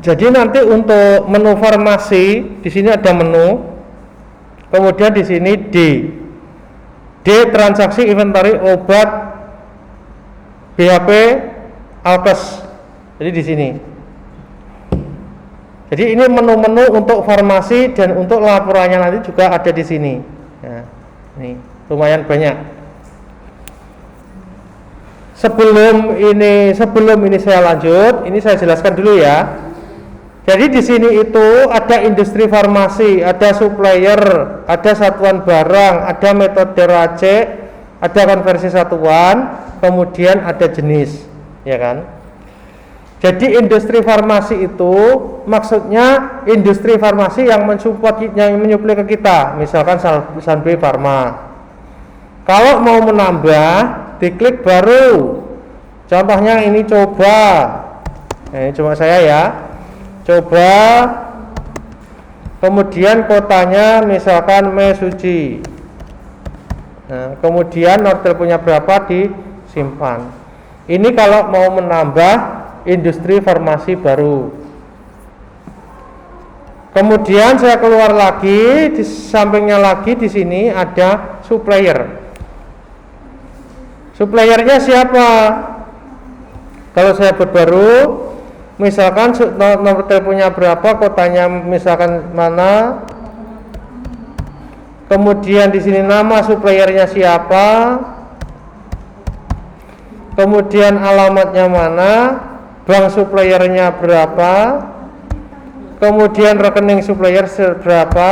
Jadi nanti untuk menu farmasi di sini ada menu, kemudian di sini D transaksi inventory obat BHP Alkes. Jadi di sini. Jadi ini menu-menu untuk farmasi dan untuk laporannya nanti juga ada di sini. Nah, ini lumayan banyak. Sebelum ini saya lanjut, ini saya jelaskan dulu ya. Jadi di sini itu ada industri farmasi, ada supplier, ada satuan barang, ada metode racik, ada konversi satuan, kemudian ada jenis, ya kan? Jadi industri farmasi itu maksudnya industri farmasi yang menyuplai ke kita, misalkan Sanbe Pharma. Kalau mau menambah, diklik baru. Contohnya ini coba. Nah, ini cuma saya ya. Coba, kemudian kotanya misalkan Mesuji. Nah, kemudian Nortel punya berapa disimpan. Ini kalau mau menambah industri farmasi baru. Kemudian saya keluar lagi, di sampingnya lagi di sini ada supplier. Suppliernya siapa? Kalau saya buat baru, misalkan nomor teleponnya berapa, kotanya misalkan mana, kemudian di sini nama suppliernya siapa, kemudian alamatnya mana, bank suppliernya berapa, kemudian rekening supplier berapa,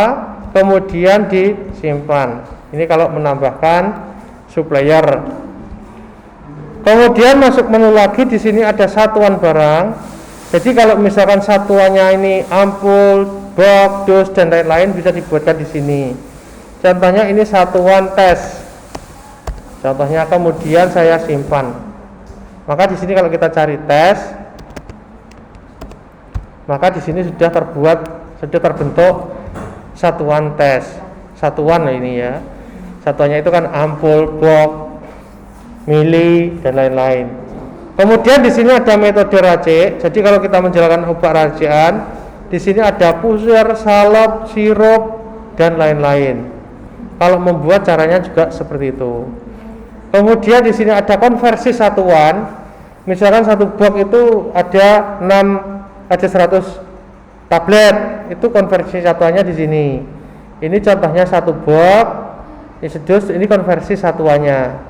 kemudian disimpan. Ini kalau menambahkan supplier. Kemudian masuk menu lagi, di sini ada satuan barang. Jadi kalau misalkan satuannya ini ampul, box, dos dan lain-lain bisa dibuatkan di sini. Contohnya ini satuan tes. Contohnya kemudian saya simpan. Maka di sini kalau kita cari tes, maka di sini sudah terbentuk satuan tes. Satuan ini ya. Satuannya itu kan ampul, box, mili dan lain-lain. Kemudian di sini ada metode racik. Jadi kalau kita menjalankan obat racikan, di sini ada pusir, salep, sirup dan lain-lain. Kalau membuat caranya juga seperti itu. Kemudian di sini ada konversi satuan. Misalkan satu box itu ada 100 tablet, itu konversi satuannya di sini. Ini contohnya satu box, ini konversi satuannya.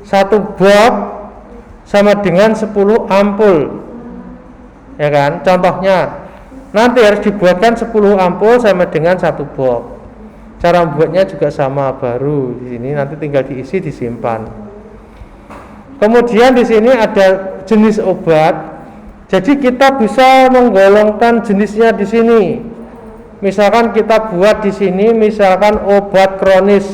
Satu box sama dengan 10 ampul, ya kan? Contohnya nanti harus dibuatkan 10 ampul sama dengan satu box. Cara membuatnya juga sama, baru di sini nanti tinggal diisi, disimpan. Kemudian di sini ada jenis obat. Jadi kita bisa menggolongkan jenisnya di sini. Misalkan kita buat di sini, misalkan obat kronis.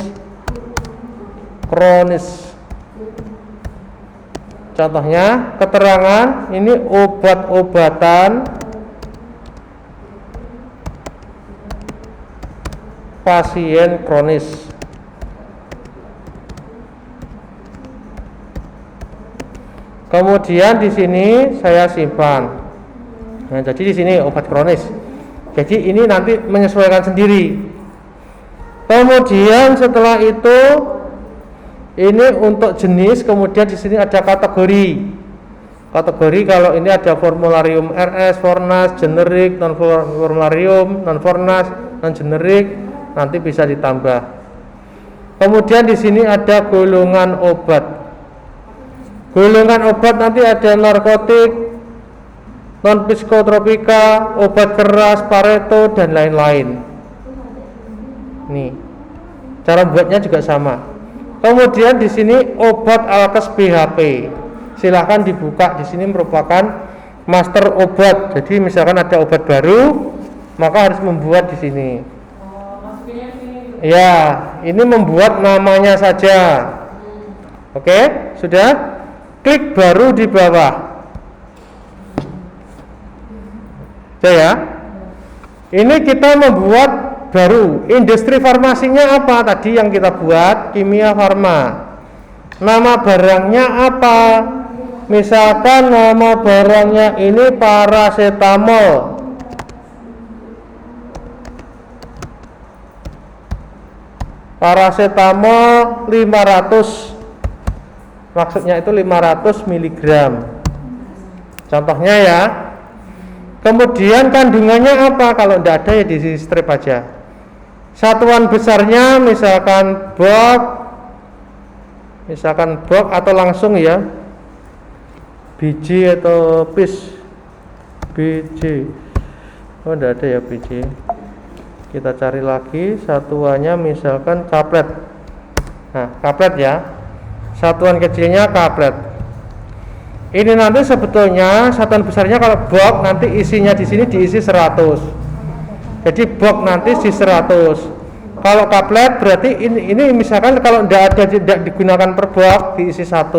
Contohnya keterangan ini obat-obatan pasien kronis. Kemudian di sini saya simpan. Nah, jadi di sini obat kronis. Jadi ini nanti menyesuaikan sendiri. Kemudian setelah itu ini untuk jenis, kemudian di sini ada kategori. Kategori kalau ini ada formularium RS, Fornas, generik, non formularium, non Fornas, non generik, nanti bisa ditambah. Kemudian di sini ada golongan obat. Golongan obat nanti ada narkotik, non psikotropika, obat keras, pareto dan lain-lain. Nih, cara buatnya juga sama. Kemudian di sini obat Alkes BHP. Silahkan dibuka, di sini merupakan master obat. Jadi misalkan ada obat baru, maka harus membuat di sini. Ya, ini membuat namanya saja. Oke, sudah? Klik baru di bawah. Ya. Ini kita membuat baru. Industri farmasinya apa tadi yang kita buat? Kimia Farma. Nama barangnya apa? Misalkan nama barangnya ini paracetamol. Paracetamol 500, maksudnya itu 500 mg. Contohnya ya. Kemudian kandungannya apa? Kalau tidak ada ya di strip aja. Satuan besarnya misalkan box atau langsung ya, biji atau piece, biji. Oh tidak ada ya biji. Kita cari lagi satuannya, misalkan kaplet. Nah kaplet ya, satuan kecilnya kaplet. Ini nanti sebetulnya satuan besarnya kalau box nanti isinya di sini diisi 100. Jadi box nanti di 100. Kalau kaplet berarti ini misalkan kalau tidak digunakan per box diisi 1.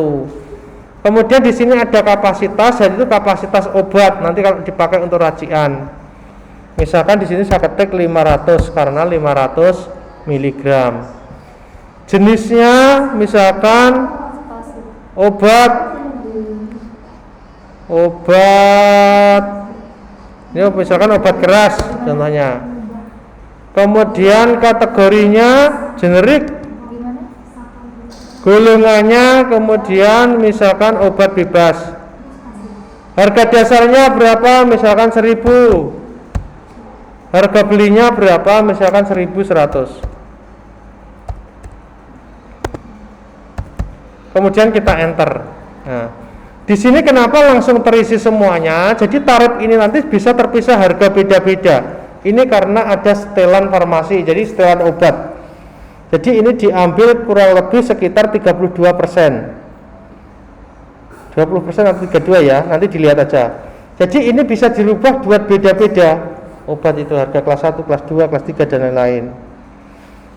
Kemudian di sini ada kapasitas, yaitu kapasitas obat nanti kalau dipakai untuk racian. Misalkan di sini saya ketik 500 karena 500 mg. Jenisnya misalkan obat ini misalkan obat keras contohnya. Kemudian kategorinya generik, golongannya kemudian misalkan obat bebas. Harga dasarnya berapa? Misalkan 1000. Harga belinya berapa? Misalkan 1100. Kemudian kita enter. Nah, di sini kenapa langsung terisi semuanya? Jadi tarif ini nanti bisa terpisah harga beda-beda. Ini karena ada setelan farmasi, jadi setelan obat. Jadi ini diambil kurang lebih sekitar 32%. 20% atau 32 ya, nanti dilihat aja. Jadi ini bisa dirubah buat beda-beda. Obat itu harga kelas 1, kelas 2, kelas 3 dan lain-lain.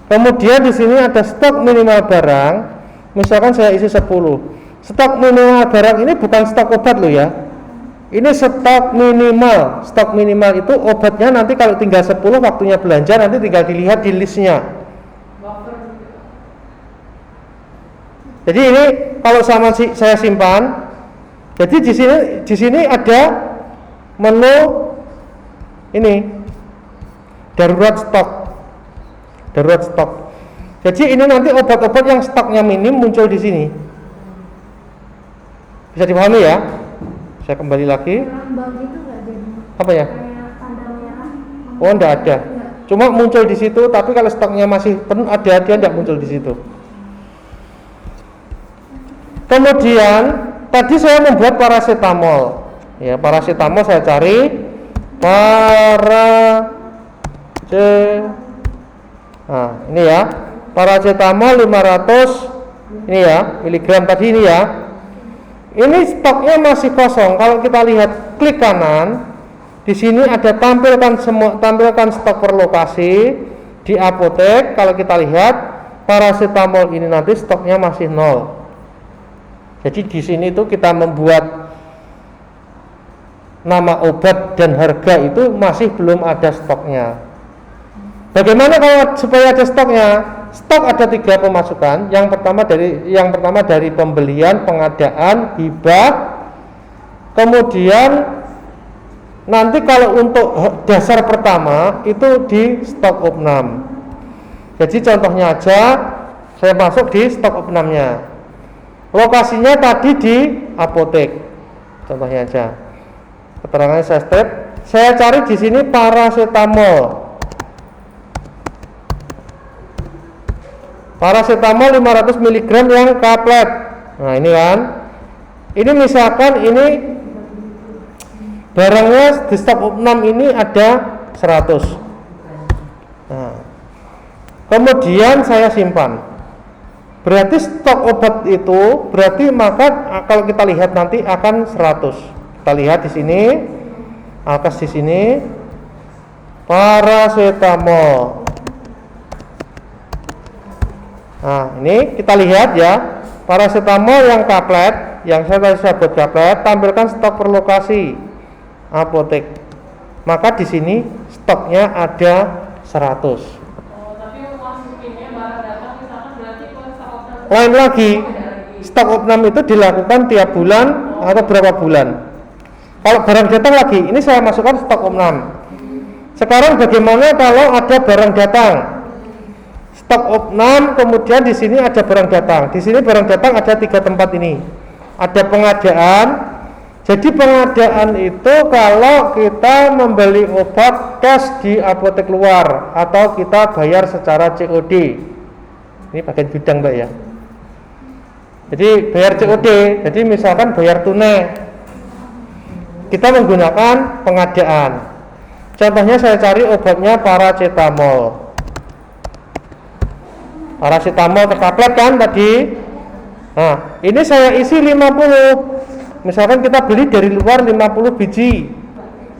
Kemudian di sini ada stok minimal barang. Misalkan saya isi 10. Stok minimal barang ini bukan stok obat loh ya. Ini stok minimal. Stok minimal itu obatnya nanti kalau tinggal 10 waktunya belanja nanti tinggal dilihat di listnya. Jadi ini kalau saya simpan. Jadi di sini ada menu ini darurat stok. Darurat stok. Jadi ini nanti obat-obat yang stoknya minim muncul di sini. Bisa dipahami ya? Saya kembali lagi. Apa ya? Oh, enggak ada. Cuma muncul di situ, tapi kalau stoknya masih penuh dia enggak muncul di situ. Kemudian tadi saya membuat paracetamol. Ya, paracetamol saya cari Nah, ini ya. Paracetamol 500 ini ya, miligram tadi ini ya. Ini stoknya masih kosong. Kalau kita lihat klik kanan, di sini ada tampilkan stok per lokasi di apotek. Kalau kita lihat paracetamol ini nanti stoknya masih 0. Jadi di sini itu kita membuat nama obat dan harga itu masih belum ada stoknya. Bagaimana kalau supaya ada stoknya? Stok ada 3 pemasukan. Yang pertama dari pembelian, pengadaan, hibah. Kemudian nanti kalau untuk dasar pertama itu di stok opnam. Jadi contohnya aja saya masuk di stok opnamnya. Lokasinya tadi di apotek. Contohnya aja. Keterangannya saya step. Saya cari di sini paracetamol. Paracetamol 500 mg yang kaplet. Nah, ini kan. Ini misalkan ini barangnya di stok opnam ini ada 100. Nah, kemudian saya simpan. Berarti stok obat itu berarti maka kalau kita lihat nanti akan 100. Kita lihat di sini. Atas di sini paracetamol. Nah, ini kita lihat ya, paracetamol yang kaplet, yang saya buat kaplet, tampilkan stok per lokasi apotek. Maka di sini stoknya ada 100. Tapi masukinnya barang datang misalkan berarti kalau stok opnam. Lain lagi, stok opnam itu dilakukan tiap bulan atau berapa bulan. Kalau barang datang lagi, ini saya masukkan stok opnam. Sekarang bagaimana kalau ada barang datang? Stok opnam, kemudian di sini ada barang datang. Di sini barang datang ada 3 tempat ini. Ada pengadaan. Jadi pengadaan itu kalau kita membeli obat cash di apotek luar atau kita bayar secara COD. Ini bagian bidang, Mbak ya. Jadi bayar COD. Jadi misalkan bayar tunai. Kita menggunakan pengadaan. Contohnya saya cari obatnya paracetamol. Paracetamol tablet kan tadi. Nah, ini saya isi 50. Misalkan kita beli dari luar 50 biji.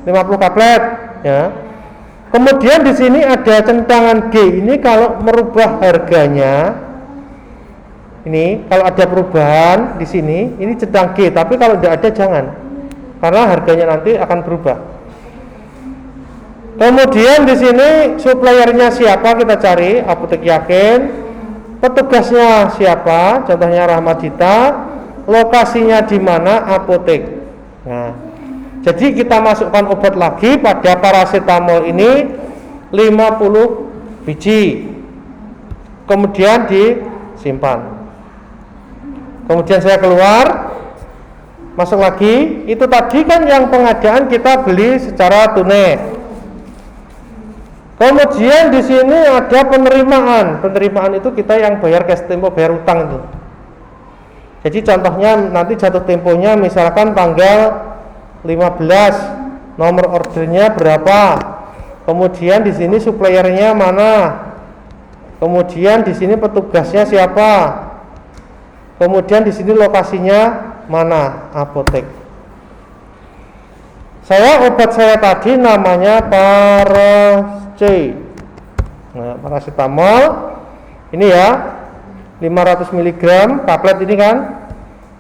50 tablet, ya. Kemudian di sini ada centangan G. Ini kalau merubah harganya. Ini kalau ada perubahan di sini, ini centang G, tapi kalau tidak ada jangan. Karena harganya nanti akan berubah. Kemudian di sini suppliernya siapa kita cari, apotek yakin. Petugasnya siapa? Contohnya Rahmadita. Lokasinya di mana? Apotek. Nah, jadi kita masukkan obat lagi pada paracetamol ini 50 biji. Kemudian disimpan. Kemudian saya keluar, masuk lagi. Itu tadi kan yang pengadaan kita beli secara tunai. Kemudian di sini ada penerimaan. Penerimaan itu kita yang bayar cash tempo, bayar utang itu. Jadi contohnya nanti jatuh temponya misalkan tanggal 15, nomor ordernya berapa. Kemudian di sini suppliernya mana. Kemudian di sini petugasnya siapa. Kemudian di sini lokasinya mana, apotek. Obat saya tadi namanya Nah, paracetamol ini ya 500 mg tablet ini kan.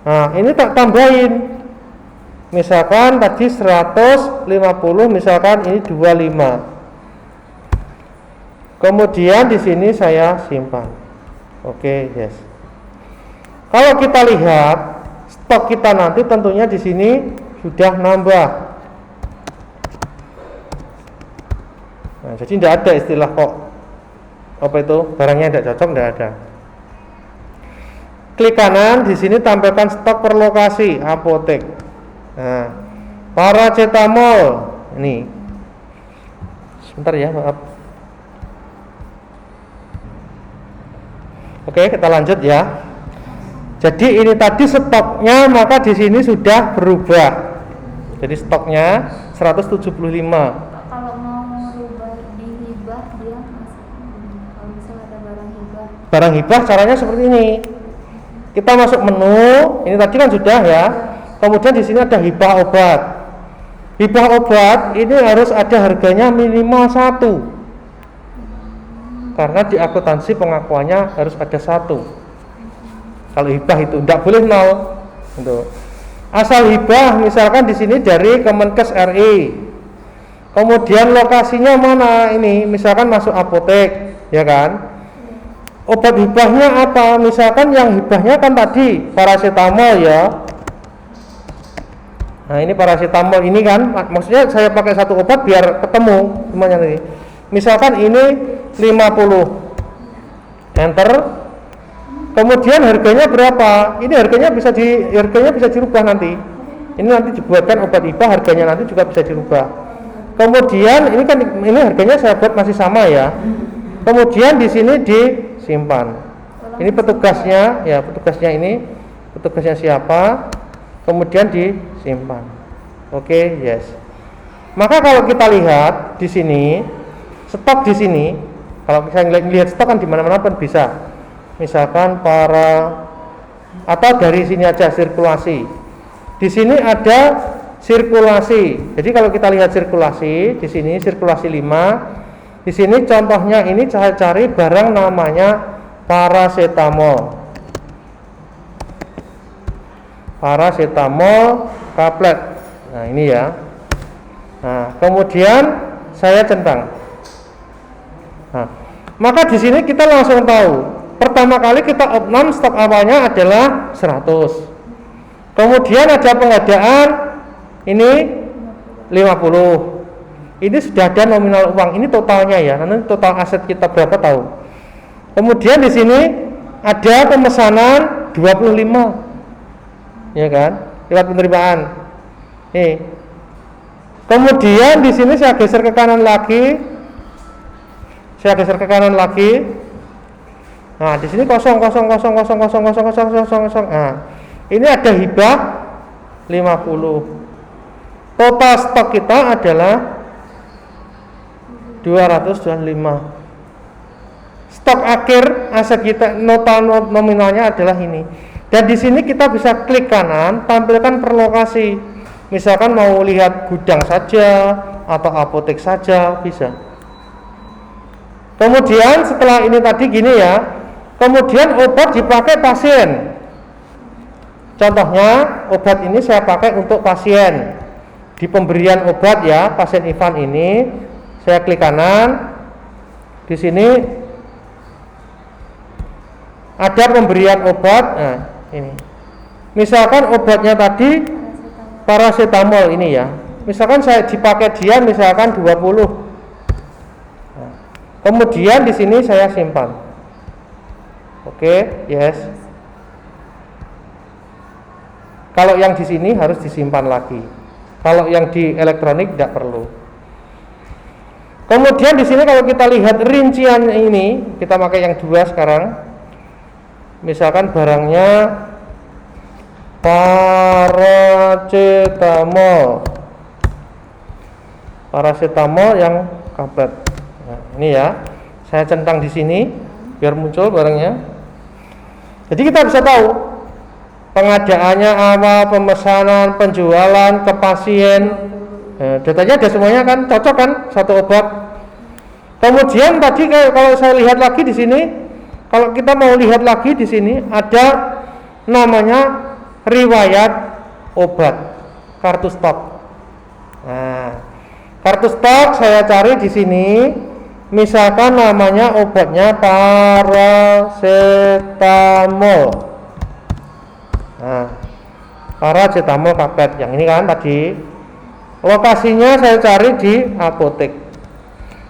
Nah, ini tak tambahin. Misalkan tadi 150, misalkan ini 25. Kemudian di sini saya simpan. Oke, yes. Kalau kita lihat stok kita nanti tentunya di sini sudah nambah. Nah, jadi tidak ada istilah kok apa itu barangnya tidak cocok, tidak ada. Klik kanan, di sini tampilkan stok per lokasi apotek. Nah, paracetamol ini. Sebentar ya, maaf. Oke, kita lanjut ya. Jadi ini tadi stoknya, maka di sini sudah berubah. Jadi stoknya 175. Kalau mau merubah di hibah dia masih, kalau misalnya ada barang hibah. Barang hibah caranya seperti ini. Kita masuk menu, ini tadi kan sudah ya. Kemudian di sini ada hibah obat. Hibah obat ini harus ada harganya minimal 1. Karena di akuntansi pengakuannya harus ada 1. Kalau hibah itu tidak boleh 0. Gitu. Asal hibah misalkan di sini dari Kemenkes RI. Kemudian lokasinya mana ini? Misalkan masuk apotek, ya kan? Obat hibahnya apa? Misalkan yang hibahnya kan tadi paracetamol ya. Nah, ini paracetamol ini kan, maksudnya saya pakai satu obat biar ketemu semuanya tadi. Misalkan ini 50. Enter. Kemudian harganya berapa? Ini harganya bisa dirubah nanti. Ini nanti dibuatkan obat hibah, harganya nanti juga bisa dirubah. Kemudian ini harganya saya buat masih sama ya. Kemudian di sini disimpan. Ini petugasnya, ya petugasnya siapa? Kemudian disimpan. Oke, yes. Maka kalau kita lihat di sini, stok di sini, kalau kita lihat stok kan di mana-mana pun bisa. Misalkan atau dari sini aja sirkulasi. Di sini ada sirkulasi. Jadi kalau kita lihat sirkulasi, di sini sirkulasi 5. Di sini contohnya ini saya cari barang namanya paracetamol. Paracetamol tablet. Nah, ini ya. Nah, kemudian saya centang. Nah, maka di sini kita langsung tahu. Pertama kali kita opnam stok awalnya adalah 100. Kemudian ada pengadaan ini 50. Ini sudah ada nominal uang. Ini totalnya ya. Nanti total aset kita berapa tahu. Kemudian di sini ada pemesanan 25, ya kan? Lewat penerimaan. Nih. Kemudian di sini saya geser ke kanan lagi. Nah, di sini kosong. Nah, ini ada hibah 50. Total stok kita adalah 225. Stok akhir aset kita nominalnya adalah ini. Dan di sini kita bisa klik kanan, tampilkan per lokasi. Misalkan mau lihat gudang saja atau apotek saja bisa. Kemudian setelah ini tadi gini ya. Kemudian obat dipakai pasien. Contohnya obat ini saya pakai untuk pasien. Di pemberian obat ya, pasien Ivan ini saya klik kanan. Di sini ada pemberian obat. Nah, ini. Misalkan obatnya tadi paracetamol ini ya. Misalkan saya dipakai dia misalkan 20. Nah, kemudian di sini saya simpan. Oke, yes. Kalau yang di sini harus disimpan lagi. Kalau yang di elektronik tidak perlu. Kemudian di sini kalau kita lihat rincian ini, kita pakai yang 2 sekarang. Misalkan barangnya paracetamol yang kaplet. Nah, ini ya. Saya centang di sini biar muncul barangnya. Jadi kita bisa tahu pengadaannya apa, pemesanan, penjualan ke pasien. Datanya ada semuanya kan, cocok kan satu obat. Kemudian tadi kalau saya lihat lagi di sini, kalau kita mau lihat lagi di sini ada namanya riwayat obat, kartu stok. Nah, kartu stok saya cari di sini. Misalkan namanya obatnya paracetamol. Nah, paracetamol kaplet yang ini kan tadi. Lokasinya saya cari di apotek.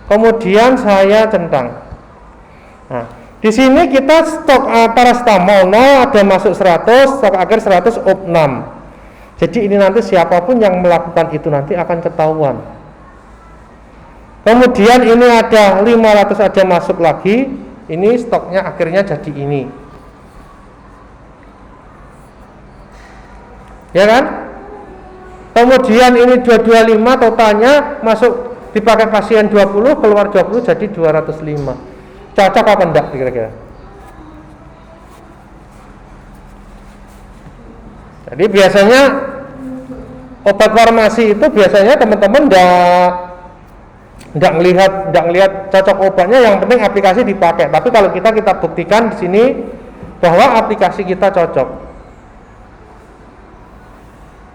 Kemudian saya centang. Nah, di sini kita stok paracetamol ada masuk 100, stok akhir 100 op 6. Jadi ini nanti siapapun yang melakukan itu nanti akan ketahuan. Kemudian ini ada 500 ada masuk lagi. Ini stoknya akhirnya jadi ini. Ya kan? Kemudian ini 225 totalnya masuk dipakai pasien 20, keluar 20 jadi 205. Cocok apa enggak kira-kira? Jadi biasanya obat farmasi itu biasanya teman-teman enggak ngelihat cocok obatnya, yang penting aplikasi dipakai. Tapi kalau kita buktikan di sini bahwa aplikasi kita cocok.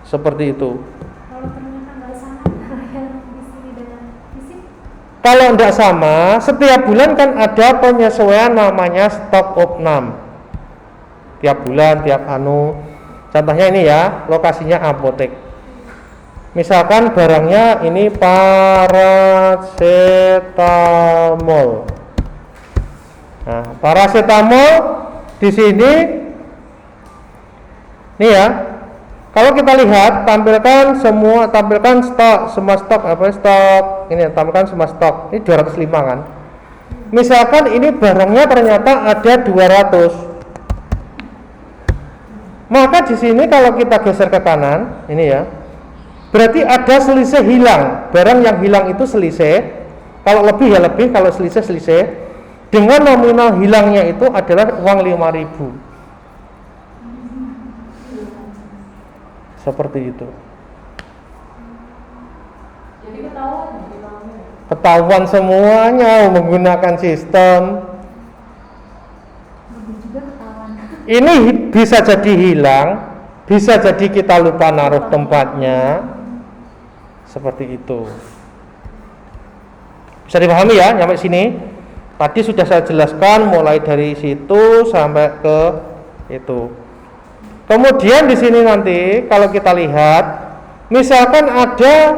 Seperti itu. Kalau ternyata nggak sama yang di sini dengan di sini. Kalau tidak sama, setiap bulan kan ada penyesuaian namanya stok op 6. Tiap bulan, tiap Contohnya ini ya, lokasinya apotek. Misalkan barangnya ini paracetamol. Nah, paracetamol di sini nih ya. Kalau kita lihat, tampilkan semua stok ini, tampilkan semua stok. Ini 205 kan. Misalkan ini barangnya ternyata ada 200. Maka di sini kalau kita geser ke kanan, ini ya. Berarti ada selisih hilang. Barang yang hilang itu selisih. Kalau lebih ya lebih, kalau selisih. Dengan nominal hilangnya itu adalah uang 5.000. Seperti itu. Jadi ketahuan. Ketahuan semuanya menggunakan sistem. Juga ketahuan. Ini bisa jadi hilang, bisa jadi kita lupa naruh tempatnya. Seperti itu. Bisa dipahami ya sampai sini? Tadi sudah saya jelaskan mulai dari situ sampai ke itu. Kemudian di sini nanti kalau kita lihat, misalkan ada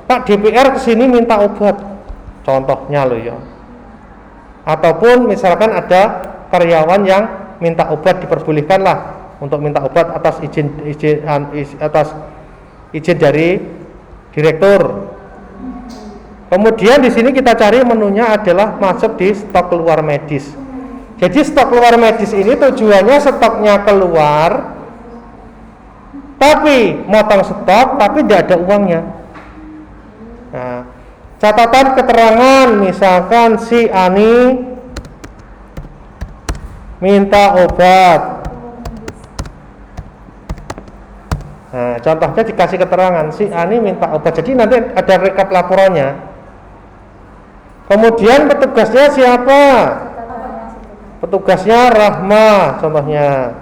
Pak DPR kesini minta obat, contohnya loh ya. ataupun misalkan ada karyawan yang minta obat, diperbolehkan lah untuk minta obat atas izin dari direktur. Kemudian di sini kita cari menunya adalah masuk di stok keluar medis. Jadi stok keluar medis ini tujuannya stoknya keluar, tapi motong stok, tapi tidak ada uangnya. Nah, catatan keterangan, misalkan si Ani minta obat. Nah, contohnya dikasih keterangan si Ani minta obat. Jadi nanti ada rekap laporannya. Kemudian petugasnya siapa? Petugasnya Rahma, contohnya.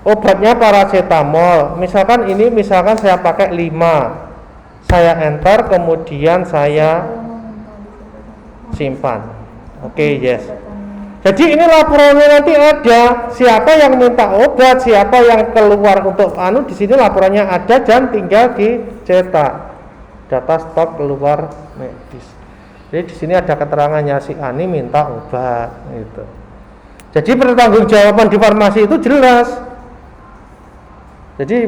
Obatnya paracetamol. Misalkan ini, misalkan saya pakai 5. Saya enter, kemudian saya simpan. Oke, yes. Jadi ini laporannya nanti ada siapa yang minta obat, siapa yang keluar untuk di sini laporannya ada dan tinggal dicetak. Data stok keluar medis. Jadi di sini ada keterangannya si Ani minta obat gitu. Jadi pertanggungjawaban di farmasi itu jelas. Jadi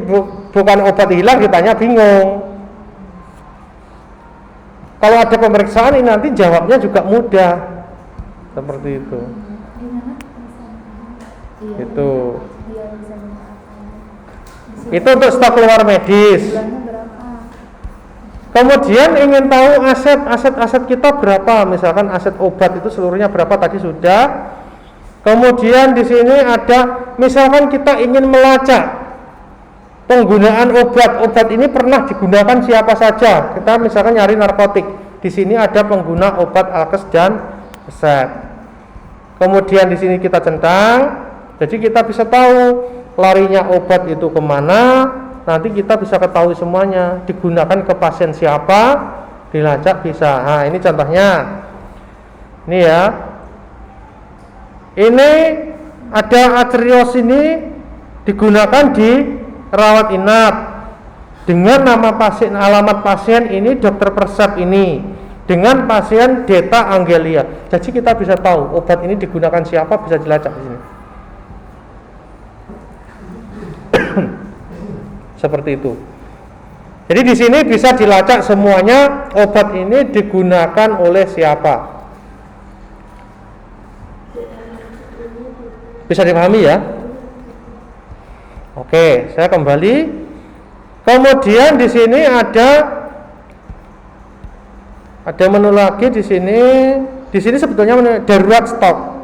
bukan obat hilang ditanya bingung. Kalau ada pemeriksaan ini nanti jawabnya juga mudah. Seperti itu. Itu untuk stok keluar medis. Kemudian ingin tahu aset kita berapa, misalkan aset obat itu seluruhnya berapa tadi sudah. Kemudian di sini ada, misalkan kita ingin melacak penggunaan obat ini pernah digunakan siapa saja. Kita misalkan nyari narkotik, di sini ada pengguna obat alkes dan resep. Kemudian di sini kita centang, jadi kita bisa tahu larinya obat itu kemana. Nanti kita bisa ketahui semuanya, digunakan ke pasien siapa, dilacak bisa. Nah, ini contohnya. Ini ya. Ini ada Atrios ini digunakan di rawat inap dengan nama pasien, alamat pasien ini dokter Persep ini dengan pasien Deta Anggelia. Jadi kita bisa tahu obat ini digunakan siapa, bisa dilacak di sini. Seperti itu. Jadi di sini bisa dilacak semuanya obat ini digunakan oleh siapa. Bisa dipahami ya? Oke, saya kembali. Kemudian di sini ada menu lagi di sini. Di sini sebetulnya darurat stok.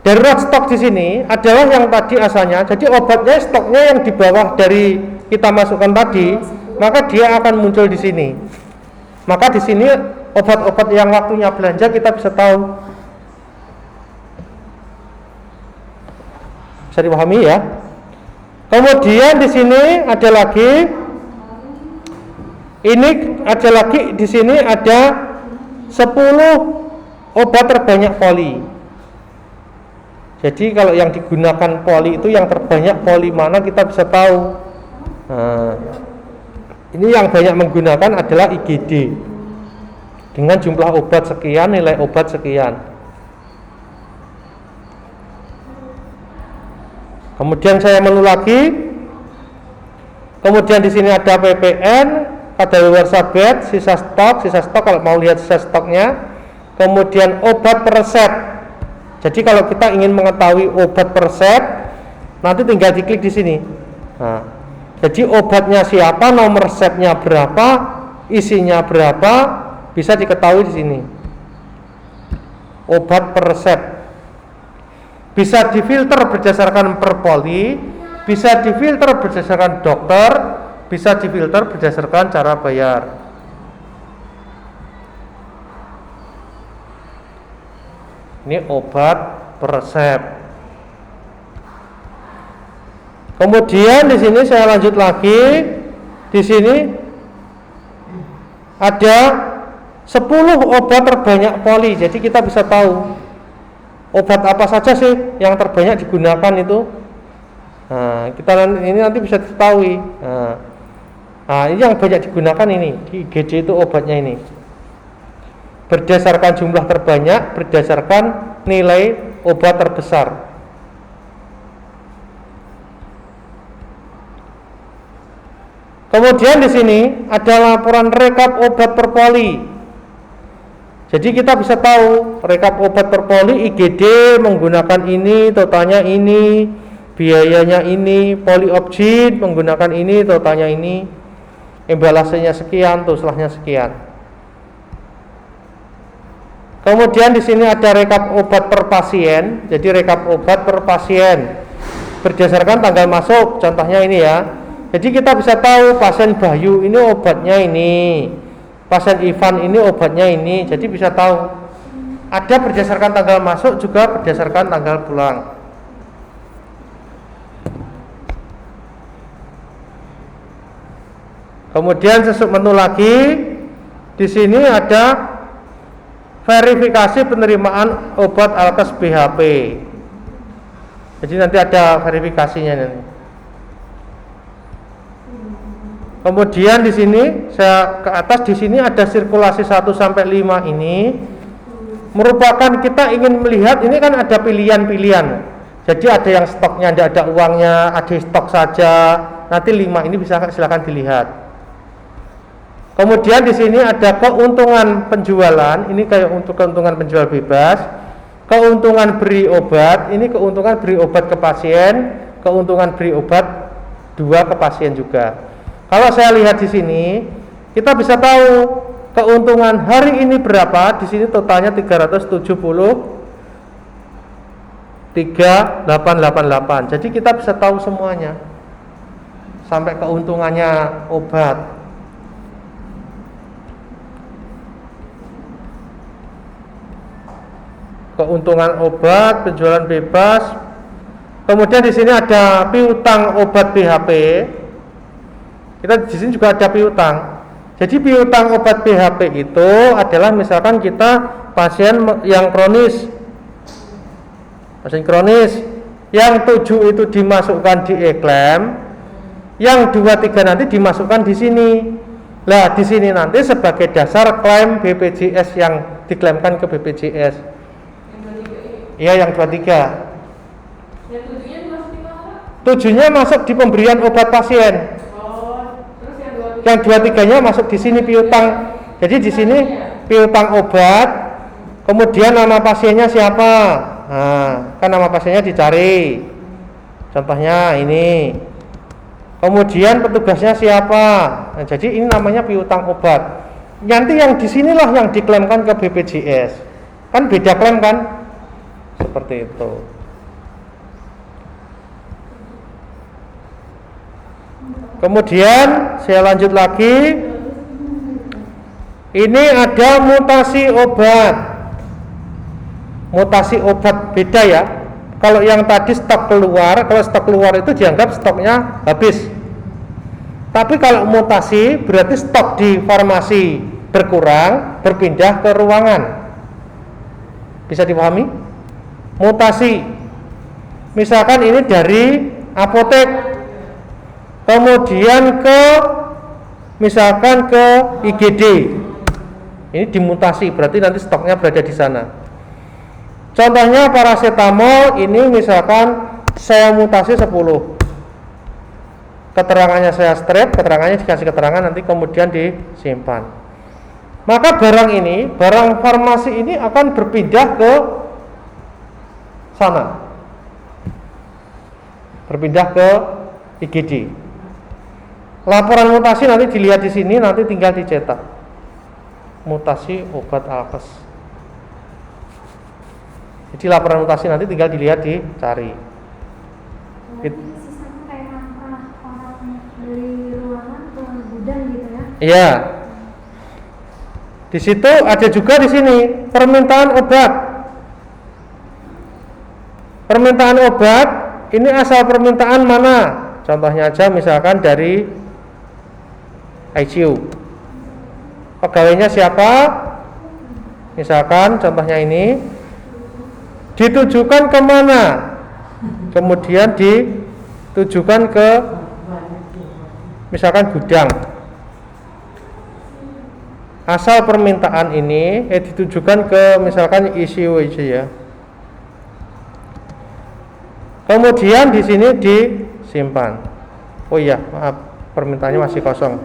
Darurat stok di sini adalah yang tadi asalnya. Jadi obatnya stoknya yang di bawah dari kita masukkan tadi, maka dia akan muncul di sini. Maka di sini obat-obat yang waktunya belanja kita bisa tahu. Bisa dipahami ya? Kemudian di sini ada lagi. Ini ada lagi di sini ada 10 obat terbanyak poli. Jadi kalau yang digunakan poli itu yang terbanyak poli mana kita bisa tahu. Nah, ini yang banyak menggunakan adalah IgD dengan jumlah obat sekian, nilai obat sekian. Kemudian saya menu lagi. Kemudian di sini ada PPN, kadaluarsa bed, sisa stok kalau mau lihat sisa stoknya. Kemudian obat per resep. Jadi kalau kita ingin mengetahui obat per resep, nanti tinggal diklik di sini. Nah, jadi obatnya siapa, nomor resepnya berapa, isinya berapa, bisa diketahui di sini. Obat per resep. Bisa difilter berdasarkan per poli, bisa difilter berdasarkan dokter, bisa difilter berdasarkan cara bayar. Ini obat per resep. Kemudian di sini saya lanjut lagi. Di sini ada 10 obat terbanyak poli. Jadi kita bisa tahu obat apa saja sih yang terbanyak digunakan itu. Nah, ini nanti bisa diketahui. Nah, ini yang banyak digunakan ini. Di IgD itu obatnya ini. berdasarkan jumlah terbanyak, berdasarkan nilai obat terbesar. Kemudian di sini ada laporan rekap obat per poli. Jadi kita bisa tahu rekap obat per poli, IGD menggunakan ini, totalnya ini, biayanya ini, poliopjin menggunakan ini, totalnya ini, embalasenya sekian, tuslahnya sekian. Kemudian di sini ada rekap obat per pasien. Jadi rekap obat per pasien berdasarkan tanggal masuk. Contohnya ini ya. Jadi kita bisa tahu pasien Bayu ini obatnya ini, pasien Ivan ini obatnya ini. Jadi bisa tahu. Ada berdasarkan tanggal masuk, juga berdasarkan tanggal pulang. Kemudian sesuk menu lagi, di sini ada verifikasi penerimaan obat Alkes BHP. Jadi nanti ada verifikasinya nanti. Kemudian di sini saya ke atas, di sini ada sirkulasi 1 sampai 5 ini merupakan kita ingin melihat, ini kan ada pilihan-pilihan. Jadi ada yang stoknya tidak ada uangnya, ada stok saja. Nanti 5 ini bisa silakan dilihat. Kemudian di sini ada keuntungan penjualan, ini kayak untuk keuntungan penjual bebas, keuntungan beri obat, ini keuntungan beri obat ke pasien, keuntungan beri obat 2 ke pasien juga. Kalau saya lihat di sini, kita bisa tahu keuntungan hari ini berapa. Di sini totalnya 373.888. Jadi kita bisa tahu semuanya sampai keuntungannya obat. Keuntungan obat, penjualan bebas. Kemudian di sini ada piutang obat BHP. Kita di sini juga ada piutang. Jadi piutang obat BHP itu adalah misalkan kita pasien yang kronis, yang 7 itu dimasukkan di e-claim, yang 2, 3 nanti dimasukkan di sini. Lah di sini nanti sebagai dasar klaim BPJS yang diklaimkan ke BPJS. Iya yang 23. Yang 7-nya masuk di mana? 7-nya masuk di pemberian obat pasien. Yang 2-3-nya masuk di sini piutang. Jadi di sini piutang obat, kemudian nama pasiennya siapa? Nah, kan nama pasiennya dicari. Contohnya ini. Kemudian petugasnya siapa? Nah, jadi ini namanya piutang obat. Nanti yang di sinilah yang diklaimkan ke BPJS. Kan beda klaim kan? Seperti itu. Kemudian saya lanjut lagi. Ini ada mutasi obat. Mutasi obat beda ya. Kalau yang tadi stok keluar, kalau stok keluar itu dianggap stoknya habis. Tapi kalau mutasi berarti stok di farmasi berkurang, berpindah ke ruangan. Bisa dipahami? Mutasi. Misalkan ini dari apotek, kemudian misalkan ke IGD, ini dimutasi, berarti nanti stoknya berada di sana. Contohnya paracetamol, ini misalkan saya mutasi 10, keterangannya saya strip, keterangannya dikasih keterangan, nanti kemudian disimpan. Maka barang ini, barang farmasi ini akan berpindah ke sana, berpindah ke IGD. Laporan mutasi nanti dilihat di sini, nanti tinggal dicetak. Mutasi obat Alkes. Jadi laporan mutasi nanti tinggal dilihat, dicari. Sistemnya kayak langkah orang dari ruangan ke gudang gitu ya? Iya. Di situ ada juga di sini permintaan obat. Permintaan obat ini asal permintaan mana? Contohnya aja misalkan dari ICU. Pegawainya siapa? Misalkan contohnya ini ditujukan kemana? Kemudian ditujukan ke misalkan gudang. asal permintaan ini ditujukan ke misalkan issue aja ya. Kemudian di sini disimpan. Oh iya, maaf, permintaannya masih kosong.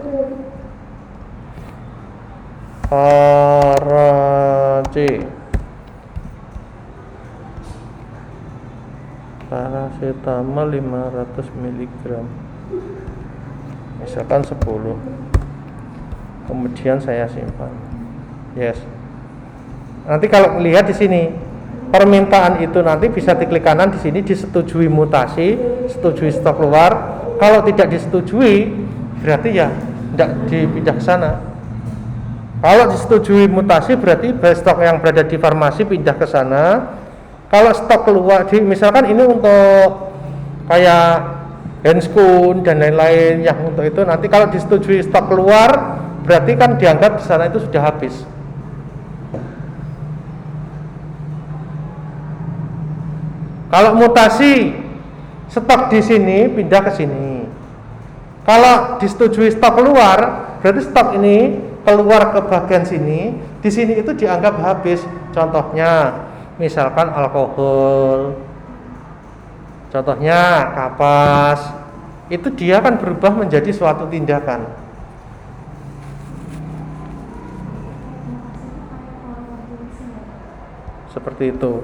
Paracetamol 500 mg. Misalkan 10. Kemudian saya simpan. Yes. Nanti kalau lihat di sini permintaan itu nanti bisa diklik kanan di sini disetujui mutasi, setujui stok keluar. Kalau tidak disetujui berarti ya tidak dipindah ke sana. Kalau disetujui mutasi berarti stok yang berada di farmasi pindah ke sana. Kalau stok keluar misalkan ini untuk kayak Hanskun dan lain-lain yang untuk itu nanti kalau disetujui stok keluar berarti kan dianggap di sana itu sudah habis. Kalau mutasi stok di sini pindah ke sini. Kalau disetujui stok keluar berarti stok ini keluar ke bagian sini. Di sini itu dianggap habis. Contohnya misalkan alkohol. Contohnya kapas, itu dia akan berubah menjadi suatu tindakan. Seperti itu.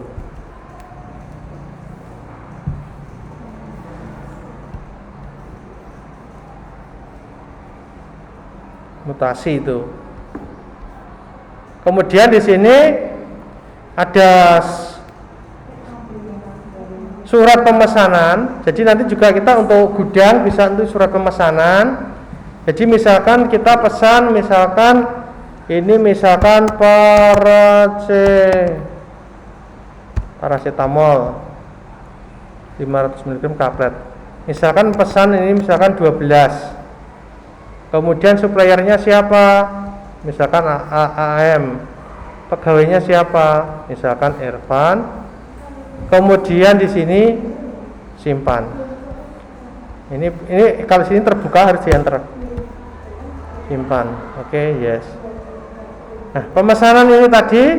Mutasi itu. Kemudian di sini ada surat pemesanan. Jadi nanti juga kita untuk gudang bisa untuk surat pemesanan. Jadi misalkan kita pesan misalkan ini misalkan paracetamol 500 mg kaplet. Misalkan pesan ini misalkan 12. Kemudian suppliernya siapa? Misalkan AM. Pegawainya siapa? Misalkan Irfan. Kemudian di sini simpan. Ini kalau sini terbuka harus di enter. Simpan. Oke, yes. Nah, pemesanan ini tadi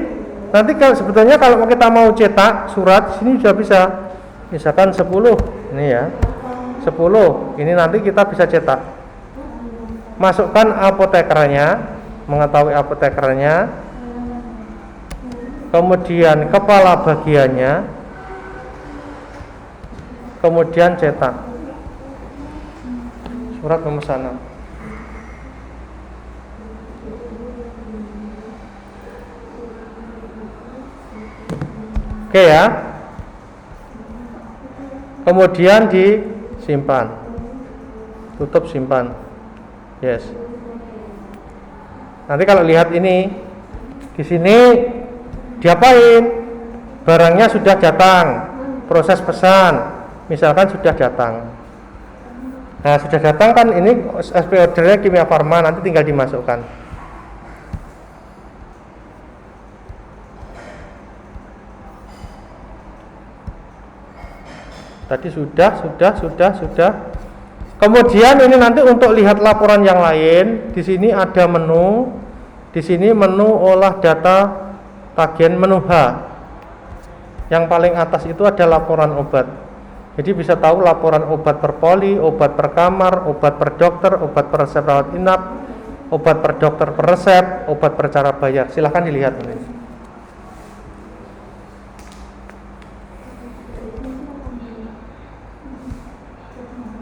nanti kalau sebetulnya kalau kita mau cetak surat sini sudah bisa. Misalkan 10 ini ya. 10. Ini nanti kita bisa cetak. Masukkan apotekernya, mengetahui apotekernya. Kemudian kepala bagiannya. Kemudian cetak surat pemesanan. Oke ya. Kemudian disimpan. Tutup simpan. Yes. Nanti kalau lihat ini di sini diapain? Barangnya sudah datang. Proses pesan misalkan sudah datang. Nah, sudah datang kan ini SP ordernya Kimia Farma, nanti tinggal dimasukkan. Tadi sudah. Kemudian ini nanti untuk lihat laporan yang lain, di sini ada menu. Di sini menu olah data tagihan menu H. Yang paling atas itu ada laporan obat. Jadi bisa tahu laporan obat per poli, obat per kamar, obat per dokter, obat per resep rawat inap, obat per dokter per resep, obat per cara bayar. Silahkan dilihat ini.